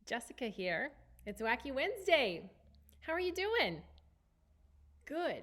Jessica here. It's Wacky Wednesday. How are you doing? Good.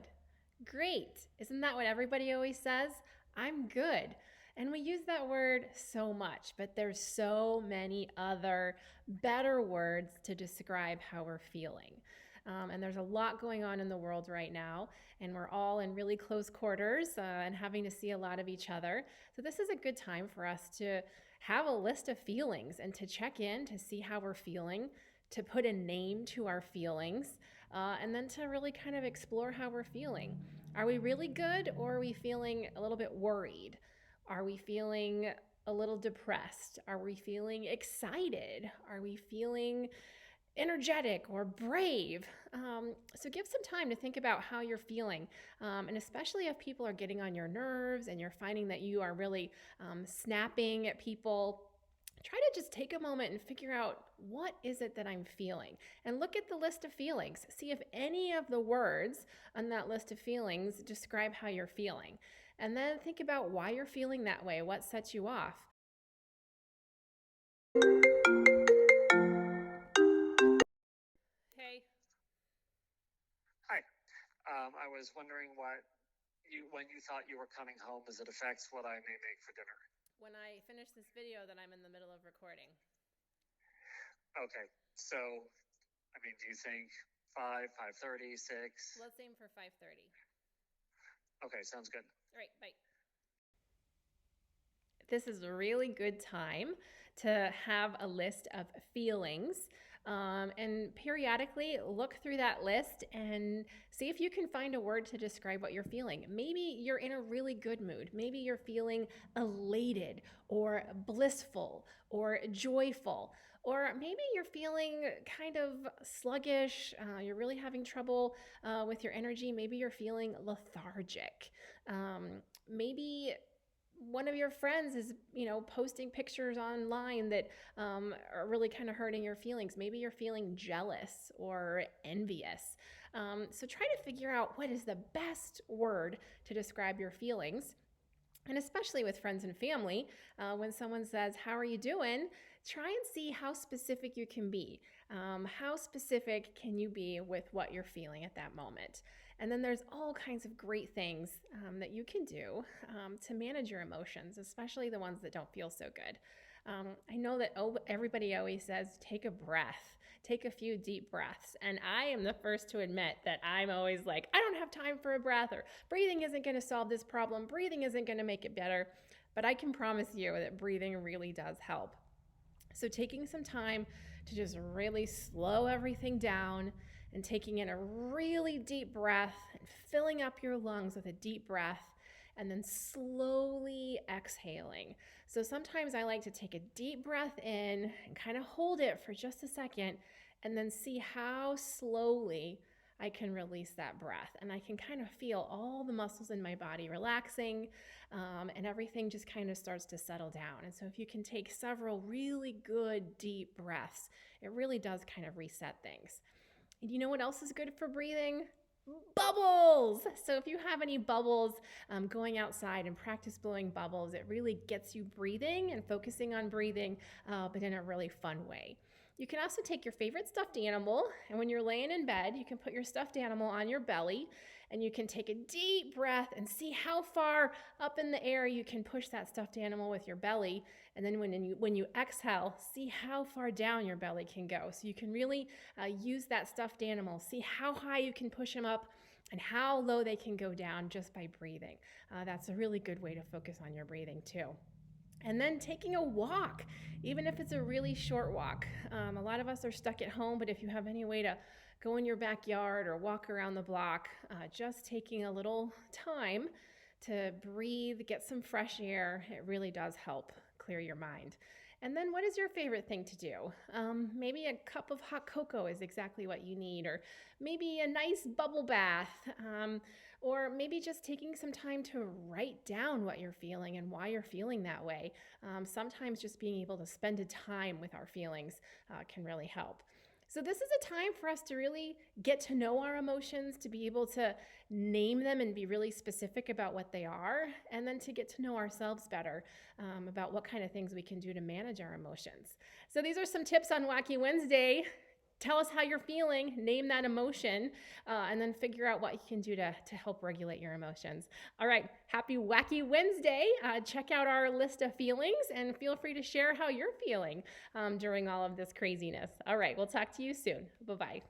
Great. Isn't that what everybody always says? I'm good. And we use that word so much, but there's so many other better words to describe how we're feeling. And there's a lot going on in the world right now, and we're all in really close quarters and having to see a lot of each other. So, this is a good time for us to have a list of feelings and to check in to see how we're feeling, to put a name to our feelings, and then to really kind of explore how we're feeling. Are we really good, or are we feeling a little bit worried? Are we feeling a little depressed? Are we feeling excited? Are we feeling energetic or brave? So give some time to think about how you're feeling. And especially if people are getting on your nerves and you're finding that you are really snapping at people, try to just take a moment and figure out what is it that I'm feeling, and look at the list of feelings. See if any of the words on that list of feelings describe how you're feeling, and then think about why you're feeling that way, what sets you off. Hey, Hi. I was wondering when you thought you were coming home, as it affects what I may make for dinner. when I finish this video that I'm in the middle of recording. Okay. So, do you think 5, 5:30, 6? Let's aim for 5:30. Okay, sounds good. All right, bye. This is a really good time to have a list of feelings. And periodically look through that list and see if you can find a word to describe what you're feeling. Maybe you're in a really good mood. Maybe you're feeling elated or blissful or joyful. Or maybe you're feeling kind of sluggish. You're really having trouble with your energy. Maybe you're feeling lethargic. Maybe one of your friends is, posting pictures online that are really kind of hurting your feelings. Maybe you're feeling jealous or envious. So try to figure out what is the best word to describe your feelings. And especially with friends and family, when someone says, "How are you doing?" try and see how specific you can be. How specific can you be with what you're feeling at that moment? And then there's all kinds of great things that you can do to manage your emotions, especially the ones that don't feel so good. I know that everybody always says, take a breath, take a few deep breaths. And I am the first to admit that I'm always like, I don't have time for a breath, or breathing isn't going to solve this problem, breathing isn't going to make it better. But I can promise you that breathing really does help. So, taking some time to just really slow everything down and taking in a really deep breath and filling up your lungs with a deep breath and then slowly exhaling. So, sometimes I like to take a deep breath in and kind of hold it for just a second and then see how slowly I can release that breath. And I can kind of feel all the muscles in my body relaxing, and everything just kind of starts to settle down. And so, if you can take several really good deep breaths, it really does kind of reset things. And you know what else is good for breathing? Bubbles. So, if you have any bubbles, going outside and practice blowing bubbles, it really gets you breathing and focusing on breathing, but in a really fun way. You can also take your favorite stuffed animal, and when you're laying in bed, you can put your stuffed animal on your belly, and you can take a deep breath and see how far up in the air you can push that stuffed animal with your belly. And then when you exhale, see how far down your belly can go. So you can really use that stuffed animal, see how high you can push them up and how low they can go down just by breathing. That's a really good way to focus on your breathing too. And then taking a walk, even if it's a really short walk. A lot of us are stuck at home, but if you have any way to go in your backyard or walk around the block, just taking a little time to breathe, get some fresh air, it really does help clear your mind. And then, what is your favorite thing to do? Maybe a cup of hot cocoa is exactly what you need, or maybe a nice bubble bath. Or maybe just taking some time to write down what you're feeling and why you're feeling that way. Sometimes just being able to spend a time with our feelings can really help. So, this is a time for us to really get to know our emotions, to be able to name them and be really specific about what they are, and then to get to know ourselves better about what kind of things we can do to manage our emotions. So, these are some tips on Wacky Wednesday. Tell us how you're feeling, name that emotion, and then figure out what you can do to help regulate your emotions. All right, happy Wacky Wednesday. Check out our list of feelings and feel free to share how you're feeling during all of this craziness. All right, we'll talk to you soon. Bye bye.